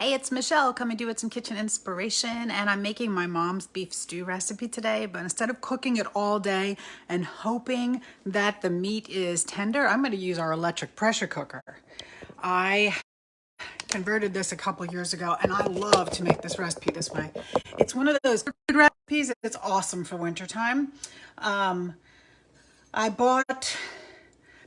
Hey, it's Michelle coming to you with some kitchen inspiration, and I'm making my mom's beef stew recipe today, but instead of cooking it all day and hoping that the meat is tender, I'm going to use our electric pressure cooker. I converted this a couple years ago, and I love to make this recipe this way. It's one of those good recipes. It's awesome for wintertime. I bought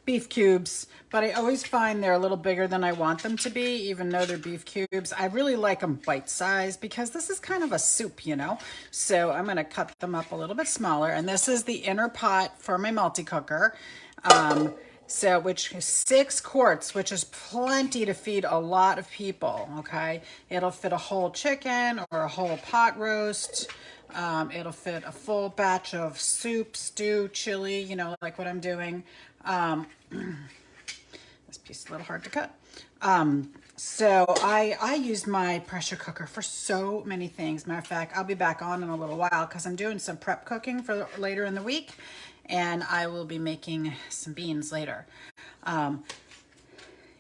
beef cubes, but I always find they're a little bigger than I want them to be, even though they're beef cubes. I really like them bite-sized because this is kind of a soup, you know? So I'm gonna cut them up a little bit smaller, and this is the inner pot for my multi-cooker. Which is 6 quarts, which is plenty to feed a lot of people, okay? It'll fit a whole chicken or a whole pot roast. It'll fit a full batch of soup, stew, chili, you know, like what I'm doing. This piece is a little hard to cut. So I use my pressure cooker for so many things. Matter of fact, I'll be back on in a little while because I'm doing some prep cooking for later in the week, and I will be making some beans later.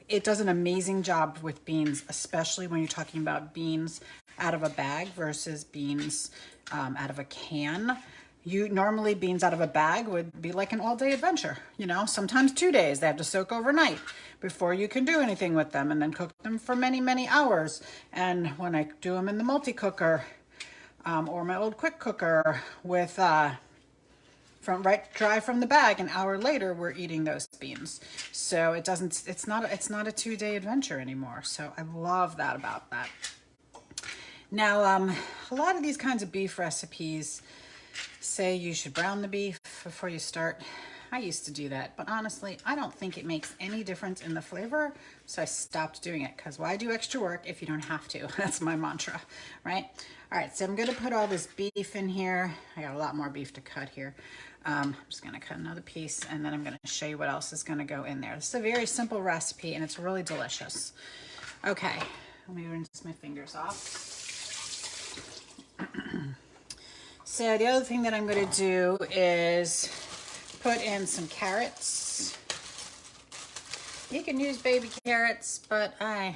It does an amazing job with beans, especially when you're talking about beans out of a bag versus beans out of a can. Normally beans out of a bag would be like an all-day adventure, you know, sometimes 2 days. They have to soak overnight before you can do anything with them, and then cook them for many, many hours. And when I do them in the multi-cooker or my old quick cooker with dry from the bag, an hour later we're eating those beans. So it's not a 2-day adventure anymore. So I love that about that. Now a lot of these kinds of beef recipes say you should brown the beef before you start. I used to do that, but honestly, I don't think it makes any difference in the flavor, so I stopped doing it, because why do extra work if you don't have to? That's my mantra, right? All right, so I'm gonna put all this beef in here. I got a lot more beef to cut here. I'm just gonna cut another piece, and then I'm gonna show you what else is gonna go in there. This is a very simple recipe, and it's really delicious. Okay, let me rinse my fingers off. So the other thing that I'm going to do is put in some carrots. You can use baby carrots, but I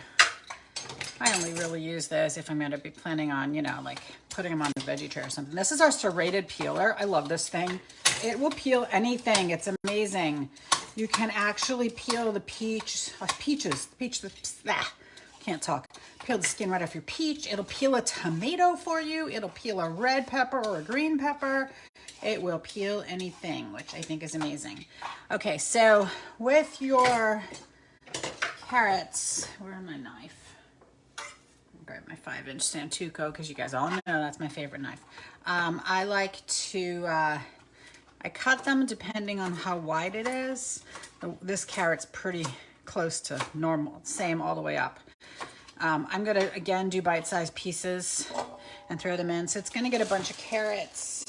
only really use those if I'm going to be planning on, you know, like putting them on the veggie tray or something. This is our serrated peeler. I love this thing. It will peel anything. It's amazing. You can actually peel the can't talk. Peel the skin right off your peach. It'll peel a tomato for you. It'll peel a red pepper or a green pepper. It will peel anything, which I think is amazing. Okay, so with your carrots, where's my knife? I'll grab my 5-inch Santoku, because you guys all know that's my favorite knife. I like to, I cut them depending on how wide it is. This carrot's pretty close to normal, same all the way up. I'm gonna, again, do bite-sized pieces and throw them in. So it's gonna get a bunch of carrots,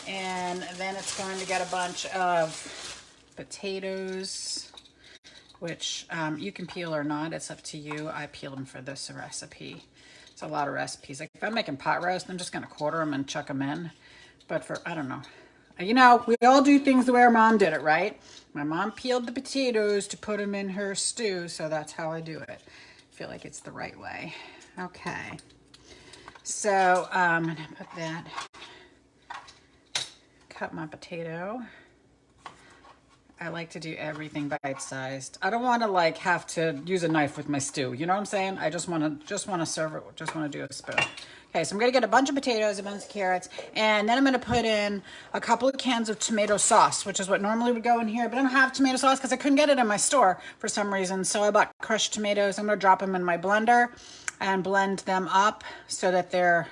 and then it's going to get a bunch of potatoes, which you can peel or not, it's up to you. I peel them for this recipe. It's a lot of recipes. Like if I'm making pot roast, I'm just gonna quarter them and chuck them in. But for, I don't know. You know, we all do things the way our mom did it, right? My mom peeled the potatoes to put them in her stew, so that's how I do it. I feel like it's the right way. Okay. So I'm gonna put that, cut my potato. I like to do everything bite-sized. I don't want to like have to use a knife with my stew. You know what I'm saying? I just want to serve it. Just want to do a spoon. Okay, so I'm gonna get a bunch of potatoes, a bunch of carrots, and then I'm gonna put in a couple of cans of tomato sauce, which is what normally would go in here, but I don't have tomato sauce because I couldn't get it in my store for some reason. So I bought crushed tomatoes. I'm gonna drop them in my blender and blend them up so that they're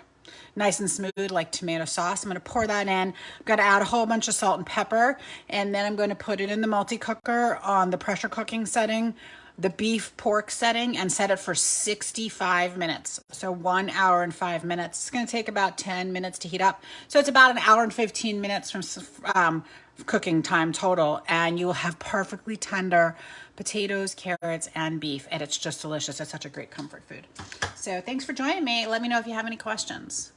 nice and smooth like tomato sauce. I'm gonna pour that in. I'm gonna add a whole bunch of salt and pepper, and then I'm gonna put it in the multi-cooker on the pressure cooking setting, the beef pork setting, and set it for 65 minutes. So 1 hour and 5 minutes. It's gonna take about 10 minutes to heat up. So it's about 1 hour and 15 minutes from cooking time total, and you will have perfectly tender potatoes, carrots, and beef, and it's just delicious. It's such a great comfort food. So thanks for joining me. Let me know if you have any questions.